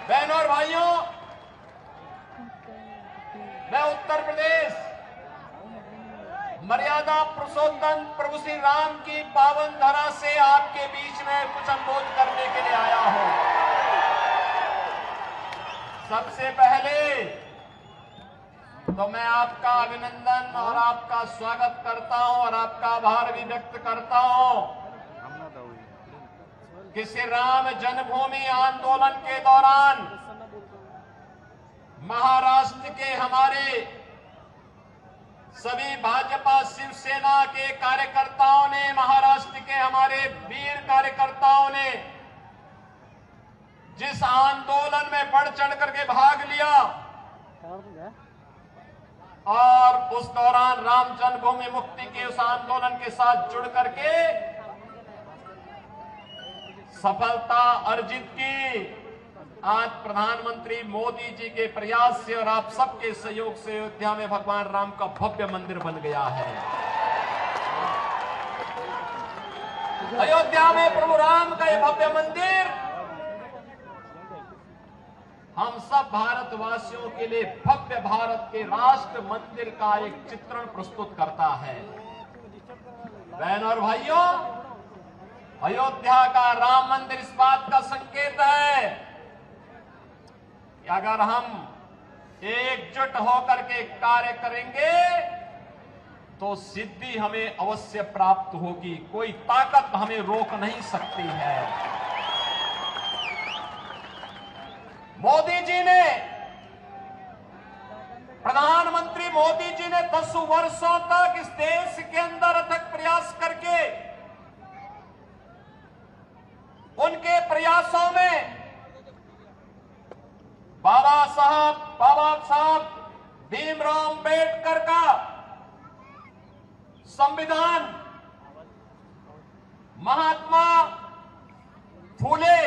बहनों और भाइयों, मैं उत्तर प्रदेश मर्यादा पुरुषोत्तम प्रभु श्री राम की पावन धरा से आपके बीच में कुछ अनुरोध करने के लिए आया हूं। सबसे पहले तो मैं आपका अभिनंदन और आपका स्वागत करता हूं और आपका आभार भी व्यक्त करता हूं कि श्री राम जन्मभूमि आंदोलन के दौरान महाराष्ट्र के हमारे सभी भाजपा शिवसेना के कार्यकर्ताओं ने, महाराष्ट्र के हमारे वीर कार्यकर्ताओं ने जिस आंदोलन में बढ़ चढ़ करके भाग लिया और उस दौरान राम जन्मभूमि मुक्ति के उस आंदोलन के साथ जुड़ करके सफलता अर्जित की, आज प्रधानमंत्री मोदी जी के प्रयास से और आप सबके सहयोग से अयोध्या में भगवान राम का भव्य मंदिर बन गया है। अयोध्या में प्रभु राम का यह भव्य मंदिर हम सब भारतवासियों के लिए भव्य भारत के राष्ट्र मंदिर का एक चित्रण प्रस्तुत करता है। बहनों और भाइयों, अयोध्या का राम मंदिर इस बात का संकेत है कि अगर हम एकजुट होकर के कार्य करेंगे तो सिद्धि हमें अवश्य प्राप्त होगी, कोई ताकत हमें रोक नहीं सकती है। मोदी जी ने, प्रधानमंत्री मोदी जी ने 10 वर्षों तक इस देश के अंदर अथक प्रयास करके उनके प्रयासों में बाबा साहब भीमराव अंबेडकर का संविधान, महात्मा फूले,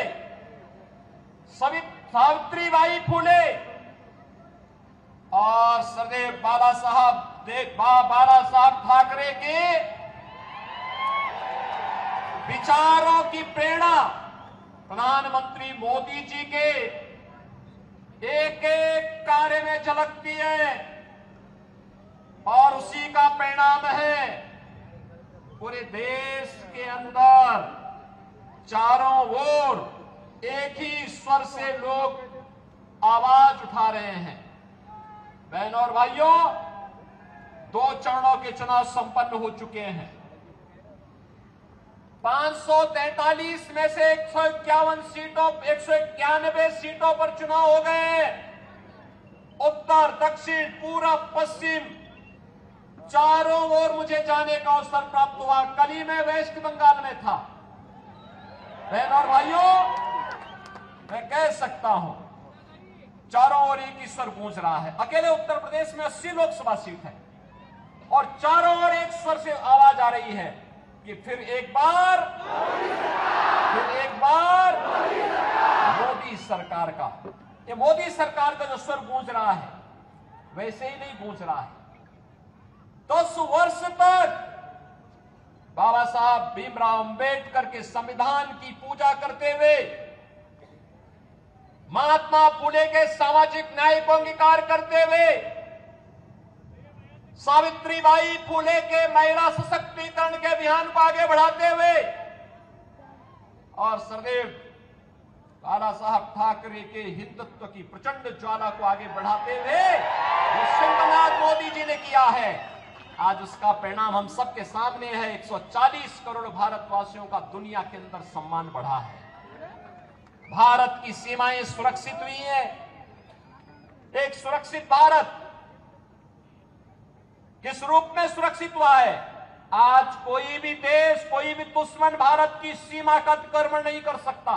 सावित्रीबाई फूले और सरदेव बाला साहब ठाकरे के विचारों की प्रेरणा प्रधानमंत्री मोदी जी के एक एक कार्य में झलकती है और उसी का परिणाम है पूरे देश के अंदर चारों ओर एक ही स्वर से लोग आवाज उठा रहे हैं। बहनों और भाइयों, 2 चरणों के चुनाव संपन्न हो चुके हैं। 543 में से 191 सीटों पर चुनाव हो गए। उत्तर, दक्षिण, पूरब, पश्चिम चारों ओर मुझे जाने का अवसर प्राप्त हुआ। कल ही मैं वेस्ट बंगाल में था। बहनों और भाइयों, मैं कह सकता हूं चारों ओर एक ही स्वर गूंज रहा है। अकेले उत्तर प्रदेश में 80 लोकसभा सीट है और चारों ओर एक स्वर से आवाज आ रही है कि फिर एक बार मोदी सरकार का, ये मोदी सरकार का जो स्वर गूंज रहा है वैसे ही नहीं गूंज रहा है। 10 वर्ष तक बाबा साहब भीमराव अंबेडकर के संविधान की पूजा करते हुए, महात्मा फूले के सामाजिक न्याय को अंगीकार करते हुए, सावित्रीबाई फूले के महिला सशक्तिकरण के अभियान को आगे बढ़ाते हुए और सरदेव बाला साहब ठाकरे के हिंदुत्व की प्रचंड ज्वाला को आगे बढ़ाते हुए जो सिंहनाथ मोदी जी ने किया है, आज उसका परिणाम हम सबके सामने है। 140 करोड़ भारतवासियों का दुनिया के अंदर सम्मान बढ़ा है। भारत की सीमाएं सुरक्षित हुई हैं। एक सुरक्षित भारत किस रूप में सुरक्षित हुआ है? आज कोई भी देश, कोई भी दुश्मन भारत की सीमा का अतिक्रमण नहीं कर सकता।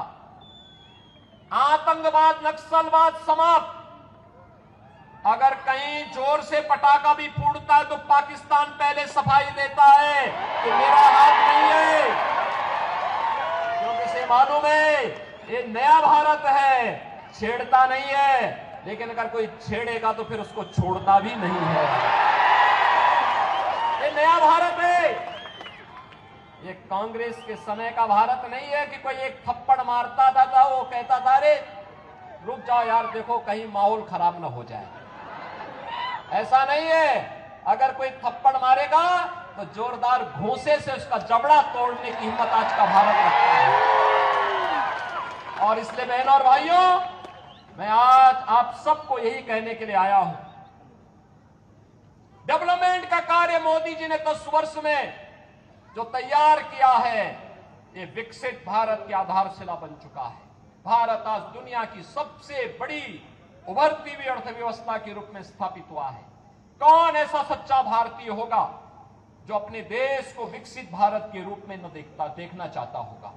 आतंकवाद, नक्सलवाद समाप्त। अगर कहीं जोर से पटाखा भी फूटता है तो पाकिस्तान पहले सफाई देता है कि मेरा हाथ नहीं है, क्योंकि इसे मालूम है ये नया भारत है, छेड़ता नहीं है। लेकिन अगर कोई छेड़ेगा तो फिर उसको छोड़ता भी नहीं है। ये नया भारत है, ये कांग्रेस के समय का भारत नहीं है कि कोई एक थप्पड़ मारता था वो कहता था अरे रुक रुक जाओ यार, देखो कहीं माहौल खराब ना हो जाए। ऐसा नहीं है, अगर कोई थप्पड़ मारेगा तो जोरदार घूंसे से उसका जबड़ा तोड़ने की हिम्मत आज का भारत रखता है। और इसलिए बहनों और भाइयों, मैं आज आप सबको यही कहने के लिए आया हूं, डेवलपमेंट का कार्य मोदी जी ने 10 वर्ष में जो तैयार किया है, ये विकसित भारत की आधारशिला बन चुका है। भारत आज दुनिया की सबसे बड़ी उभरती हुई अर्थव्यवस्था के रूप में स्थापित हुआ है। कौन ऐसा सच्चा भारतीय होगा जो अपने देश को विकसित भारत के रूप में न देखना चाहता होगा?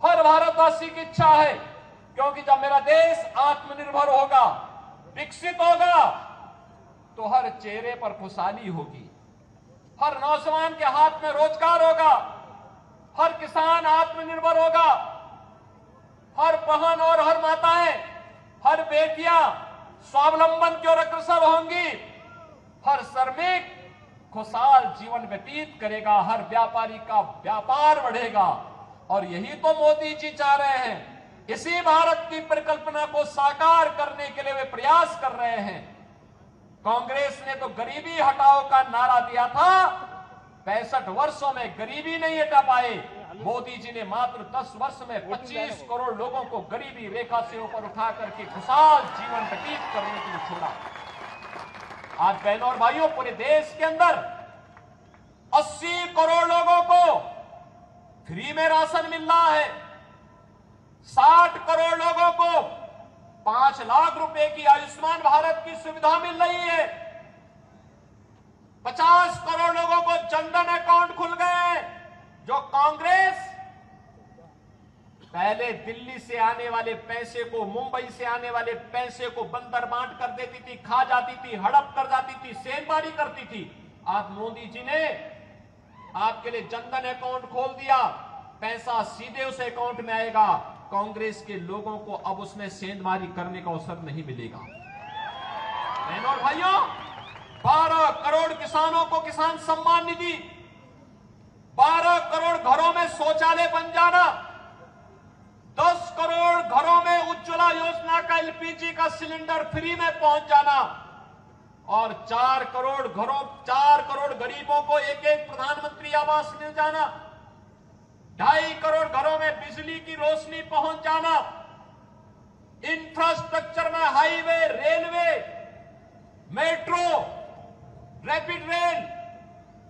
हर भारतवासी की इच्छा है, क्योंकि जब मेरा देश आत्मनिर्भर होगा, विकसित होगा, तो हर चेहरे पर खुशहाली होगी, हर नौजवान के हाथ में रोजगार होगा, हर किसान आत्मनिर्भर होगा, हर बहन और हर माताएं, हर बेटियां स्वावलंबन की ओर अग्रसर होंगी, हर श्रमिक खुशहाल जीवन व्यतीत करेगा, हर व्यापारी का व्यापार बढ़ेगा। और यही तो मोदी जी चाह रहे हैं। इसी भारत की परिकल्पना को साकार करने के लिए वे प्रयास कर रहे हैं। कांग्रेस ने तो गरीबी हटाओ का नारा दिया था, 65 वर्षों में गरीबी नहीं हटा पाए। मोदी जी ने मात्र 10 वर्ष में 25 करोड़ लोगों को गरीबी रेखा से ऊपर उठा करके खुशहाल जीवन व्यतीत करने के लिए छोड़ा। आज बहनों और भाइयों, पूरे देश के अंदर 80 करोड़ लोगों को फ्री में राशन मिल रहा है, 60 करोड़ लोगों को 5 लाख रुपए की आयुष्मान भारत की सुविधा मिल रही है, 50 करोड़ लोगों को जनधन अकाउंट खुल गए। जो कांग्रेस पहले दिल्ली से आने वाले पैसे को, मुंबई से आने वाले पैसे को बंदर बांट कर देती थी, खा जाती थी, हड़प कर जाती थी, सेंधमारी करती थी, आज मोदी जी ने आपके लिए जनधन अकाउंट खोल दिया, पैसा सीधे उस अकाउंट में आएगा। कांग्रेस के लोगों को अब उसमें सेंधमारी करने का अवसर नहीं मिलेगा। बहनों और भाइयों, 12 करोड़ किसानों को किसान सम्मान निधि, 12 करोड़ घरों में शौचालय बन जाना, 10 करोड़ घरों में उज्ज्वला योजना का एलपीजी का सिलेंडर फ्री में पहुंच जाना, और 4 करोड़ गरीबों को एक प्रधानमंत्री आवास मिल जाना, 2.5 करोड़ घरों में बिजली की रोशनी पहुंच जाना, इंफ्रास्ट्रक्चर में highway, railway, metro, rapid rail,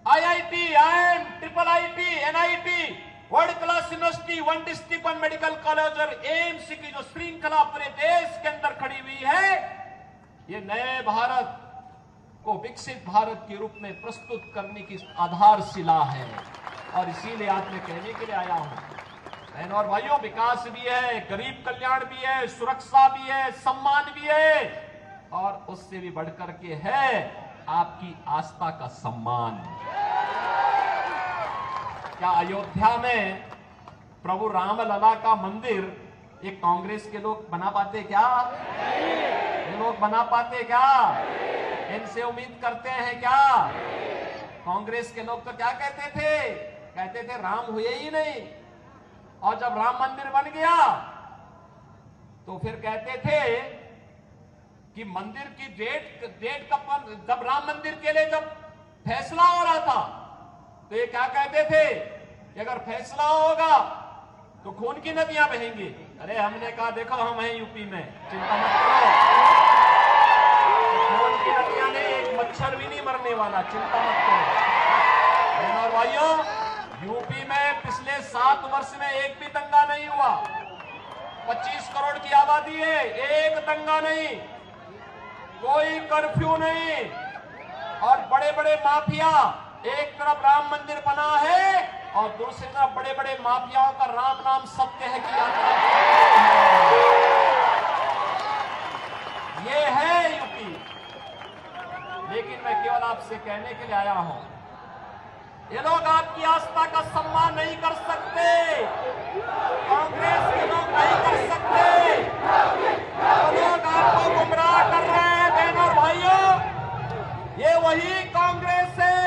IIT, IIM, triple IT, NIT, world class university, 1 district 1 medical college और एम्स की जो श्रृंखला पूरे देश के अंदर खड़ी हुई है, ये नए भारत को विकसित भारत के रूप में प्रस्तुत करने की आधारशिला है। और इसीलिए आज मैं कहने के लिए आया हूं, बहनों और भाइयों, विकास भी है, गरीब कल्याण भी है, सुरक्षा भी है, सम्मान भी है, और उससे भी बढ़कर के है आपकी आस्था का सम्मान। क्या अयोध्या में प्रभु रामलला का मंदिर ये कांग्रेस के लोग बना पाते क्या? ये लोग बना पाते क्या? इनसे उम्मीद करते हैं क्या? कांग्रेस के लोग तो क्या कहते थे राम हुए ही नहीं, और जब राम मंदिर बन गया तो फिर कहते थे कि मंदिर की डेट कब, जब राम मंदिर के लिए जब फैसला हो रहा था तो ये क्या कहते थे कि अगर फैसला होगा तो खून की नदियां बहेंगी। अरे हमने कहा देखो हम हैं यूपी में, चिंता मत करो, खून की नदियां नहीं, एक मच्छर भी नहीं मरने वाला, चिंता मत करो। और भाइयों, यूपी में पिछले 7 वर्ष में एक भी दंगा नहीं हुआ। 25 करोड़ की आबादी है, एक दंगा नहीं, कोई कर्फ्यू नहीं, और बड़े बड़े माफिया, एक तरफ राम मंदिर बना है और दूसरी तरफ बड़े बड़े माफियाओं का राम नाम सत्य है कि ये है यूपी। लेकिन मैं केवल आपसे कहने के लिए आया हूं, ये लोग आपकी आस्था का सम्मान नहीं कर सकते, कांग्रेस के लोग नहीं कर सकते, वो लोग आपको गुमराह कर रहे हैं। बहनों और भाइयों, ये वही कांग्रेस है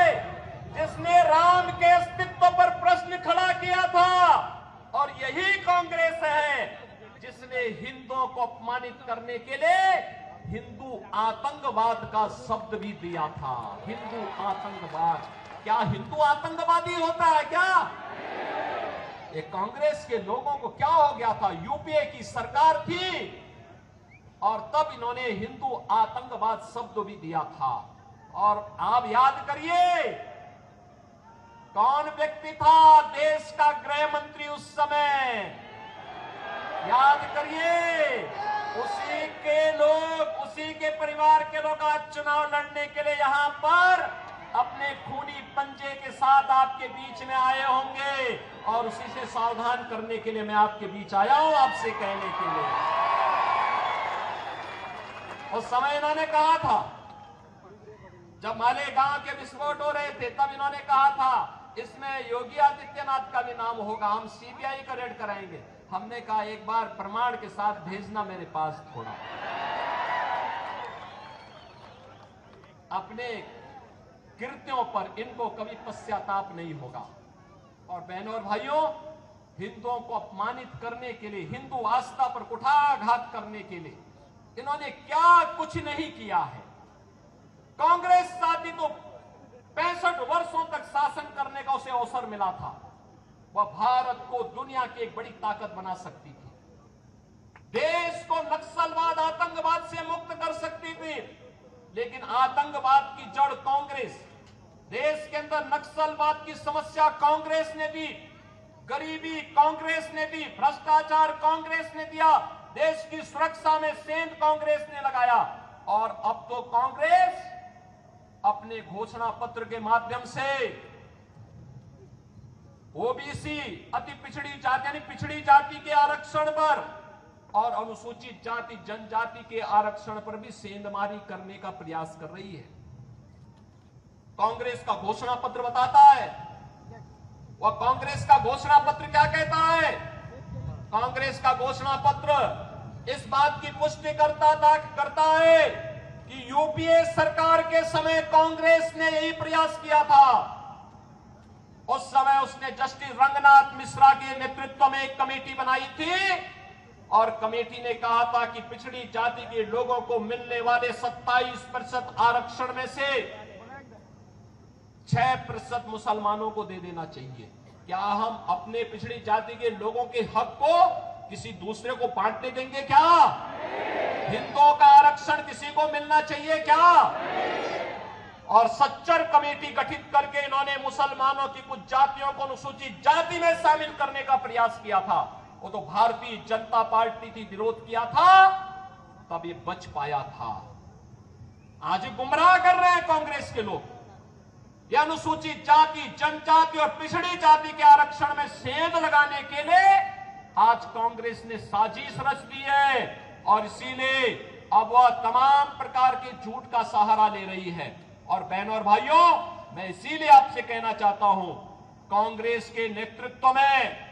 जिसने राम के अस्तित्व पर प्रश्न खड़ा किया था, और यही कांग्रेस है जिसने ने हिंदुओं को अपमानित करने के लिए हिंदू आतंकवाद का शब्द भी दिया था। हिंदू आतंकवाद, क्या हिंदू आतंकवादी होता है क्या? ये कांग्रेस के लोगों को क्या हो गया था? यूपीए की सरकार थी और तब इन्होंने हिंदू आतंकवाद शब्द भी दिया था। और आप याद करिए कौन व्यक्ति था देश का गृह मंत्री उस समय, याद करिए। उसी के लोग, उसी के परिवार के लोग आज चुनाव लड़ने के लिए यहां पर अपने खूनी पंजे के साथ आपके बीच में आए होंगे और उसी से सावधान करने के लिए मैं आपके बीच आया हूं, आपसे कहने के लिए। उस समय इन्होंने कहा था, जब मालेगांव के विस्फोट हो रहे थे, तब इन्होंने कहा था इसमें योगी आदित्यनाथ का भी नाम होगा, हम सीबीआई का रेड कराएंगे। हमने कहा एक बार प्रमाण के साथ भेजना मेरे पास थोड़ा। अपने कृत्यों पर इनको कभी पश्चाताप नहीं होगा। और बहनों और भाइयों, हिंदुओं को अपमानित करने के लिए, हिंदू आस्था पर कुठाराघात करने के लिए इन्होंने क्या कुछ नहीं किया है। कांग्रेस साथी तो 65 वर्षों तक शासन करने का उसे अवसर मिला था। वह भारत को दुनिया की एक बड़ी ताकत बना सकती थी, देश को नक्सलवाद, आतंकवाद से मुक्त कर सकती थी। लेकिन आतंकवाद की जड़ कांग्रेस, देश के अंदर नक्सलवाद की समस्या कांग्रेस ने दी, गरीबी कांग्रेस ने दी, भ्रष्टाचार कांग्रेस ने दिया, देश की सुरक्षा में सेंध कांग्रेस ने लगाया। और अब तो कांग्रेस अपने घोषणा पत्र के माध्यम से ओबीसी, अति पिछड़ी जाति यानी पिछड़ी जाति के आरक्षण पर और अनुसूचित जाति जनजाति के आरक्षण पर भी सेंधमारी करने का प्रयास कर रही है। कांग्रेस का घोषणा पत्र बताता है, वह कांग्रेस का घोषणा पत्र क्या कहता है? कांग्रेस का घोषणा पत्र इस बात की पुष्टि करता है कि यूपीए सरकार के समय कांग्रेस ने यही प्रयास किया था। उस समय उसने जस्टिस रंगनाथ मिश्रा के नेतृत्व में एक कमेटी बनाई थी और कमेटी ने कहा था कि पिछड़ी जाति के लोगों को मिलने वाले 27% आरक्षण में से 6% मुसलमानों को दे देना चाहिए। क्या हम अपने पिछड़ी जाति के लोगों के हक को किसी दूसरे को बांटने देंगे क्या? हिंदुओं का आरक्षण किसी को मिलना चाहिए क्या? और सच्चर कमेटी गठित करके इन्होंने मुसलमानों की कुछ जातियों को अनुसूचित जाति में शामिल करने का प्रयास किया था। वो तो भारतीय जनता पार्टी थी, विरोध किया था, तब ये बच पाया था। आज गुमराह कर रहे हैं कांग्रेस के लोग। ये अनुसूचित जाति, जनजाति और पिछड़ी जाति के आरक्षण में सेंध लगाने के लिए आज कांग्रेस ने साजिश रच दी है और इसीलिए अब वह तमाम प्रकार के झूठ का सहारा ले रही है। और बहनों और भाइयों, मैं इसीलिए आपसे कहना चाहता हूं, कांग्रेस के नेतृत्व में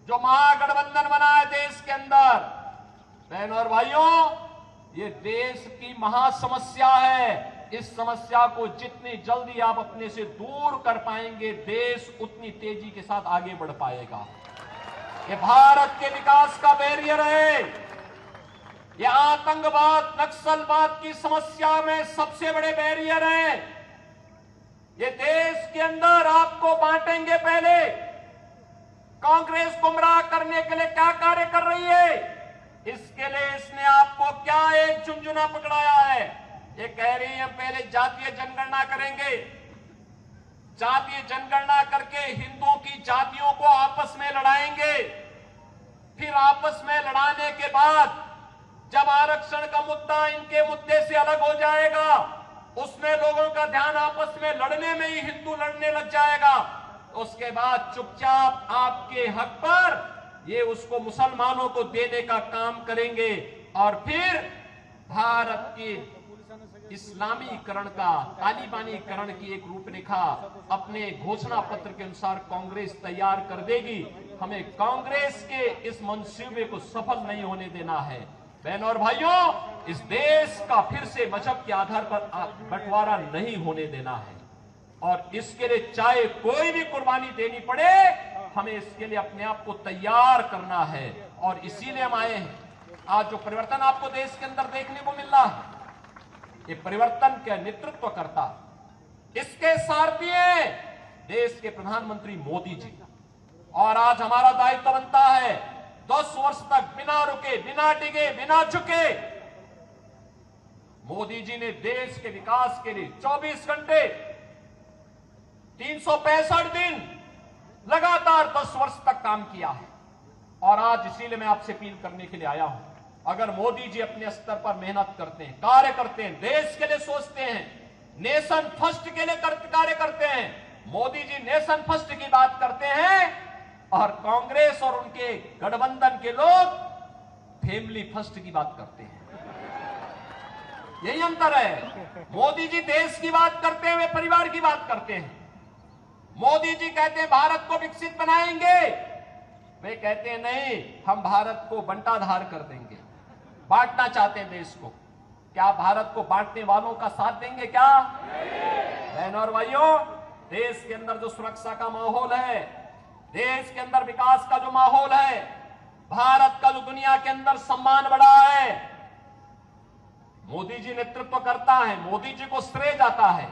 जो महागठबंधन बना है देश के अंदर, बहनों और भाइयों, ये देश की महासमस्या है। इस समस्या को जितनी जल्दी आप अपने से दूर कर पाएंगे, देश उतनी तेजी के साथ आगे बढ़ पाएगा। ये भारत के विकास का बैरियर है। यह आतंकवाद, नक्सलवाद की समस्या में सबसे बड़े बैरियर है। ये देश के अंदर आपको बांटेंगे। पहले कांग्रेस गुमराह करने के लिए क्या कार्य कर रही है, इसके लिए इसने आपको क्या एक झुंझुना पकड़ाया है। ये कह रही है हम पहले जातीय जनगणना करेंगे, जातीय जनगणना करके हिंदुओं की जातियों को आपस में लड़ाएंगे, फिर आपस में लड़ाने के बाद जब आरक्षण का मुद्दा इनके मुद्दे से अलग हो जाएगा, उसमें लोगों का ध्यान आपस में लड़ने में ही हिंदू लड़ने लग जाएगा, उसके बाद चुपचाप आपके हक पर ये उसको मुसलमानों को देने का काम करेंगे और फिर भारत के इस्लामीकरण का, तालिबानीकरण की एक रूपरेखा अपने घोषणा पत्र के अनुसार कांग्रेस तैयार कर देगी। हमें कांग्रेस के इस मंसूबे को सफल नहीं होने देना है। बहनों और भाइयों, इस देश का फिर से मजहब के आधार पर बंटवारा नहीं होने देना है और इसके लिए चाहे कोई भी कुर्बानी देनी पड़े, हमें इसके लिए अपने आप को तैयार करना है। और इसीलिए हम आए हैं। आज जो परिवर्तन आपको देश के अंदर देखने को मिल रहा है, ये परिवर्तन के नेतृत्व करता, इसके सारथी हैं देश के प्रधानमंत्री मोदी जी। और आज हमारा दायित्व बनता है 10 वर्ष तक बिना रुके, बिना डिगे, बिना झुके मोदी जी ने देश के विकास के लिए 24 घंटे 365 दिन लगातार 10 वर्ष तक काम किया है। और आज इसीलिए मैं आपसे अपील करने के लिए आया हूं, अगर मोदी जी अपने स्तर पर मेहनत करते हैं, कार्य करते हैं, देश के लिए सोचते हैं, नेशन फर्स्ट के लिए कार्य करते हैं, मोदी जी नेशन फर्स्ट की बात करते हैं और कांग्रेस और उनके गठबंधन के लोग फैमिली फर्स्ट की बात करते हैं। यही अंतर है। मोदी जी देश की बात करते हैं, वे परिवार की बात करते हैं। मोदी जी कहते हैं भारत को विकसित बनाएंगे, वे कहते हैं नहीं, हम भारत को बंटाधार कर देंगे, बांटना चाहते हैं देश को। क्या भारत को बांटने वालों का साथ देंगे क्या? बहनों और भाइयों, देश के अंदर जो सुरक्षा का माहौल है, देश के अंदर विकास का जो माहौल है, भारत का जो दुनिया के अंदर सम्मान बढ़ा है, मोदी जी नेतृत्व करता है, मोदी जी को श्रेय जाता है।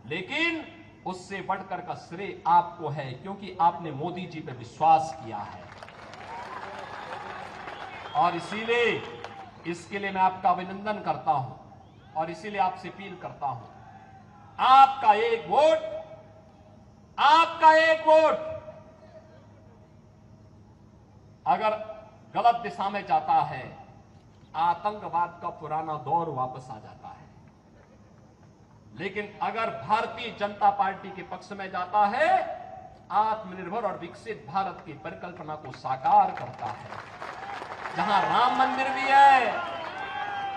लेकिन उससे बढ़कर का श्रेय आपको है, क्योंकि आपने मोदी जी पे विश्वास किया है। और इसीलिए इसके लिए मैं आपका अभिनंदन करता हूं और इसीलिए आपसे अपील करता हूं, आपका एक वोट, आपका एक वोट अगर गलत दिशा में जाता है, आतंकवाद का पुराना दौर वापस आ जाता है। लेकिन अगर भारतीय जनता पार्टी के पक्ष में जाता है, आत्मनिर्भर और विकसित भारत की परिकल्पना को साकार करता है। जहां राम मंदिर भी है,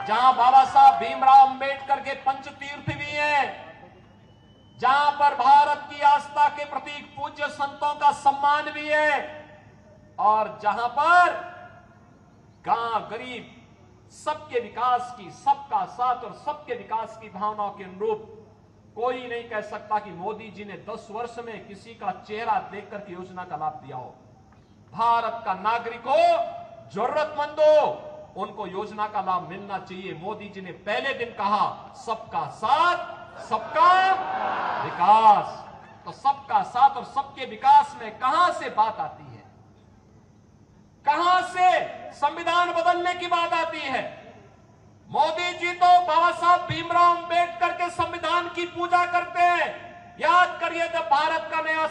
जहां बाबा साहब भीमराव अंबेडकर के पंचतीर्थ भी हैं, जहां पर भारत की आस्था के प्रतीक पूज्य संतों का सम्मान भी है, और जहां पर गांव गरीब सबके विकास की, सबका साथ और सबके विकास की भावनाओं के अनुरूप कोई नहीं कह सकता कि मोदी जी ने 10 वर्ष में किसी का चेहरा देखकर के योजना का लाभ दिया हो। भारत का नागरिक हो, जरूरतमंद हो, उनको योजना का लाभ मिलना चाहिए। मोदी जी ने पहले दिन कहा सबका साथ सबका विकास। तो सबका साथ और सबके विकास में कहां से बात आती है, कहां से संविधान बदलने की बात आती है? मोदी जी तो बाबा साहब भीमराव अंबेडकर के संविधान की पूजा करते हैं। याद करिए, जब भारत का नया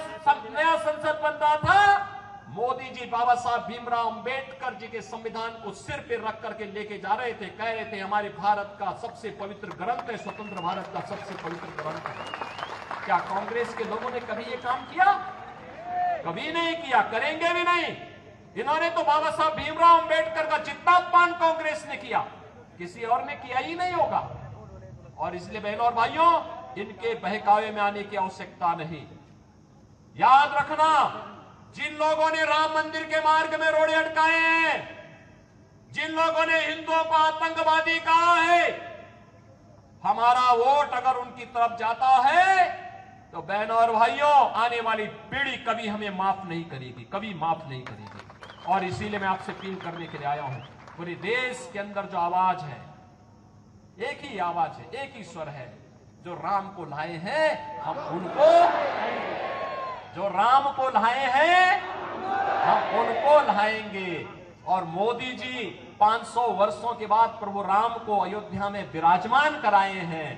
संसद बन रहा था, मोदी जी बाबा साहब भीमराव अंबेडकर जी के संविधान को सिर पे रख करके लेके जा रहे थे, कह रहे थे हमारे भारत का सबसे पवित्र ग्रंथ है, स्वतंत्र भारत का सबसे पवित्र ग्रंथ है। क्या कांग्रेस के लोगों ने कभी ये काम किया? कभी नहीं किया, करेंगे भी नहीं। इन्होंने तो बाबा साहब भीमराव अंबेडकर का जितना अपमान कांग्रेस ने किया, किसी और ने किया ही नहीं होगा। और इसलिए बहनों और भाइयों, इनके बहकावे में आने की आवश्यकता नहीं। याद रखना, जिन लोगों ने राम मंदिर के मार्ग में रोड़े अटकाए हैं, जिन लोगों ने हिंदुओं को आतंकवादी कहा है, हमारा वोट अगर उनकी तरफ जाता है तो बहनों और भाइयों, आने वाली पीढ़ी कभी हमें माफ नहीं करेगी, कभी माफ नहीं करेगी। और इसीलिए मैं आपसे अपील करने के लिए आया हूं, पूरे देश के अंदर जो आवाज है, एक ही आवाज है, एक ही स्वर है। जो राम को लाए हैं हम उनको, जो राम को लाए हैं हम उनको लाएंगे। और मोदी जी 500 वर्षों के बाद प्रभु राम को अयोध्या में विराजमान कराए हैं।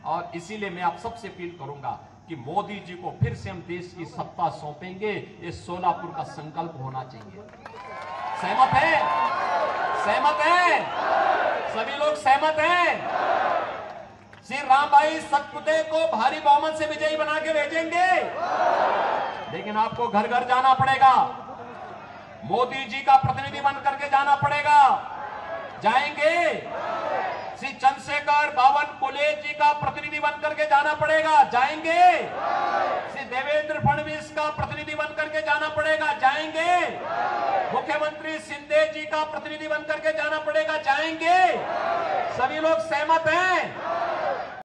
और इसीलिए मैं आप सबसे अपील करूंगा कि मोदी जी को फिर से हम देश की सत्ता सौंपेंगे। ये सोलापुर का संकल्प होना चाहिए। सहमत है? सहमत है? सभी लोग सहमत हैं? श्री राम भाई सतपुते को भारी बहुमत से विजयी बना के भेजेंगे, लेकिन आपको घर घर जाना पड़ेगा, मोदी जी का प्रतिनिधि बन करके जाना पड़ेगा। जाएंगे? श्री चंद्रशेखर बावनकुले जी का प्रतिनिधि बन करके जाना पड़ेगा। जाएंगे? श्री देवेंद्र फडणवीस का प्रतिनिधि बन करके जाना पड़ेगा। जाएंगे? मुख्यमंत्री शिंदे जी का प्रतिनिधि बन करके जाना पड़ेगा। जाएंगे? सभी लोग सहमत हैं?